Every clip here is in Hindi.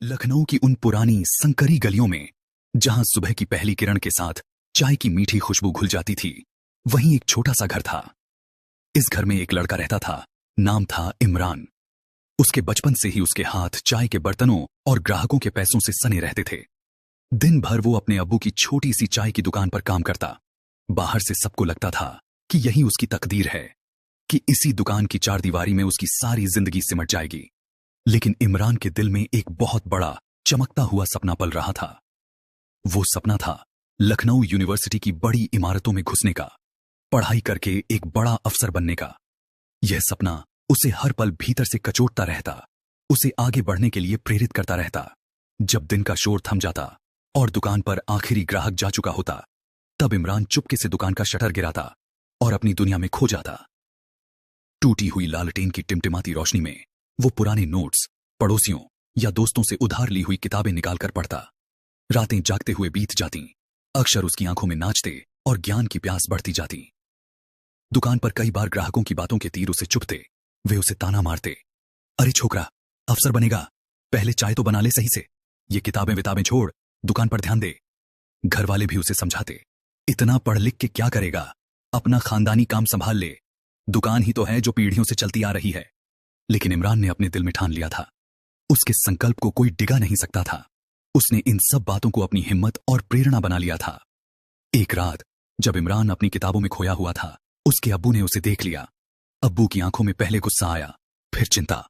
लखनऊ की उन पुरानी संकरी गलियों में जहां सुबह की पहली किरण के साथ चाय की मीठी खुशबू घुल जाती थी, वहीं एक छोटा सा घर था। इस घर में एक लड़का रहता था। नाम था इमरान। उसके बचपन से ही उसके हाथ चाय के बर्तनों और ग्राहकों के पैसों से सने रहते थे। दिन भर वो अपने अब्बू की छोटी सी चाय की दुकान पर काम करता। बाहर से सबको लगता था कि यही उसकी तकदीर है, कि इसी दुकान की चारदीवारी में उसकी सारी जिंदगी सिमट जाएगी। लेकिन इमरान के दिल में एक बहुत बड़ा चमकता हुआ सपना पल रहा था। वो सपना था लखनऊ यूनिवर्सिटी की बड़ी इमारतों में घुसने का, पढ़ाई करके एक बड़ा अफसर बनने का। यह सपना उसे हर पल भीतर से कचोटता रहता, उसे आगे बढ़ने के लिए प्रेरित करता रहता। जब दिन का शोर थम जाता और दुकान पर आखिरी ग्राहक जा चुका होता, तब इमरान चुपके से दुकान का शटर गिराता और अपनी दुनिया में खो जाता। टूटी हुई लालटेन की टिमटिमाती रोशनी में वो पुराने नोट्स, पड़ोसियों या दोस्तों से उधार ली हुई किताबें निकालकर पढ़ता। रातें जागते हुए बीत जाती, अक्षर उसकी आंखों में नाचते और ज्ञान की प्यास बढ़ती जाती। दुकान पर कई बार ग्राहकों की बातों के तीर उसे चुभते। वे उसे ताना मारते, अरे छोकरा, अफसर बनेगा, पहले चाय तो बना ले सही से, ये किताबें विताबें छोड़, दुकान पर ध्यान दे। घर वाले भी उसे समझाते, इतना पढ़ लिख के क्या करेगा, अपना खानदानी काम संभाल ले, दुकान ही तो है जो पीढ़ियों से चलती आ रही है। लेकिन इमरान ने अपने दिल में ठान लिया था, उसके संकल्प को कोई डिगा नहीं सकता था। उसने इन सब बातों को अपनी हिम्मत और प्रेरणा बना लिया था। एक रात जब इमरान अपनी किताबों में खोया हुआ था, उसके अब्बू ने उसे देख लिया। अब्बू की आंखों में पहले गुस्सा आया, फिर चिंता।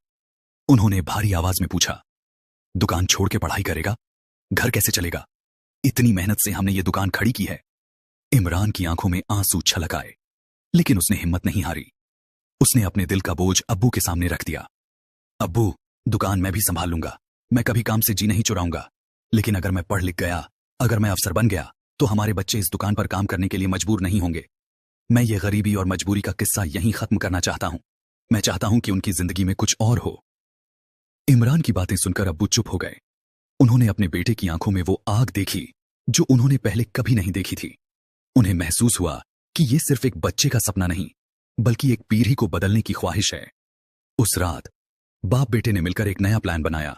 उन्होंने भारी आवाज में पूछा, दुकान छोड़ के पढ़ाई करेगा? घर कैसे चलेगा? इतनी मेहनत से हमने ये दुकान खड़ी की है। इमरान की आंखों में आंसू छलक आए, लेकिन उसने हिम्मत नहीं हारी। उसने अपने दिल का बोझ अब्बू के सामने रख दिया। अब्बू, दुकान मैं भी संभाल लूंगा, मैं कभी काम से जी नहीं चुराऊंगा। लेकिन अगर मैं पढ़ लिख गया, अगर मैं अफसर बन गया, तो हमारे बच्चे इस दुकान पर काम करने के लिए मजबूर नहीं होंगे। मैं ये गरीबी और मजबूरी का किस्सा यहीं खत्म करना चाहता हूं। मैं चाहता हूं कि उनकी जिंदगी में कुछ और हो। इमरान की बातें सुनकर अब्बू चुप हो गए। उन्होंने अपने बेटे की आंखों में वो आग देखी जो उन्होंने पहले कभी नहीं देखी थी। उन्हें महसूस हुआ कि ये सिर्फ एक बच्चे का सपना नहीं, बल्कि एक पीढ़ी को बदलने की ख्वाहिश है। उस रात बाप बेटे ने मिलकर एक नया प्लान बनाया।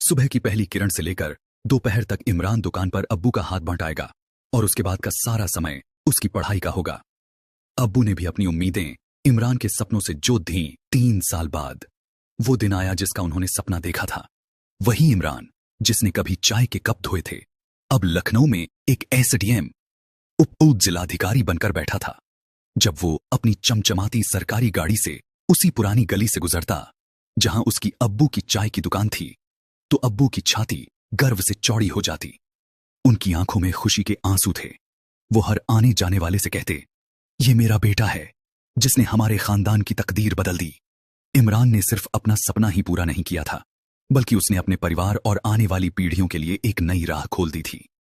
सुबह की पहली किरण से लेकर दोपहर तक इमरान दुकान पर अब्बू का हाथ बंटाएगा और उसके बाद का सारा समय उसकी पढ़ाई का होगा। अब्बू ने भी अपनी उम्मीदें इमरान के सपनों से जोत दी। 3 साल बाद वो दिन आया जिसका उन्होंने सपना देखा था। वही इमरान जिसने कभी चाय के कप धोए थे, अब लखनऊ में एक एसडीएम, उप जिलाधिकारी बनकर बैठा था। जब वो अपनी चमचमाती सरकारी गाड़ी से उसी पुरानी गली से गुजरता जहां उसकी अब्बू की चाय की दुकान थी, तो अब्बू की छाती गर्व से चौड़ी हो जाती। उनकी आंखों में खुशी के आंसू थे। वो हर आने जाने वाले से कहते, ये मेरा बेटा है जिसने हमारे खानदान की तकदीर बदल दी। इमरान ने सिर्फ अपना सपना ही पूरा नहीं किया था, बल्कि उसने अपने परिवार और आने वाली पीढ़ियों के लिए एक नई राह खोल दी थी।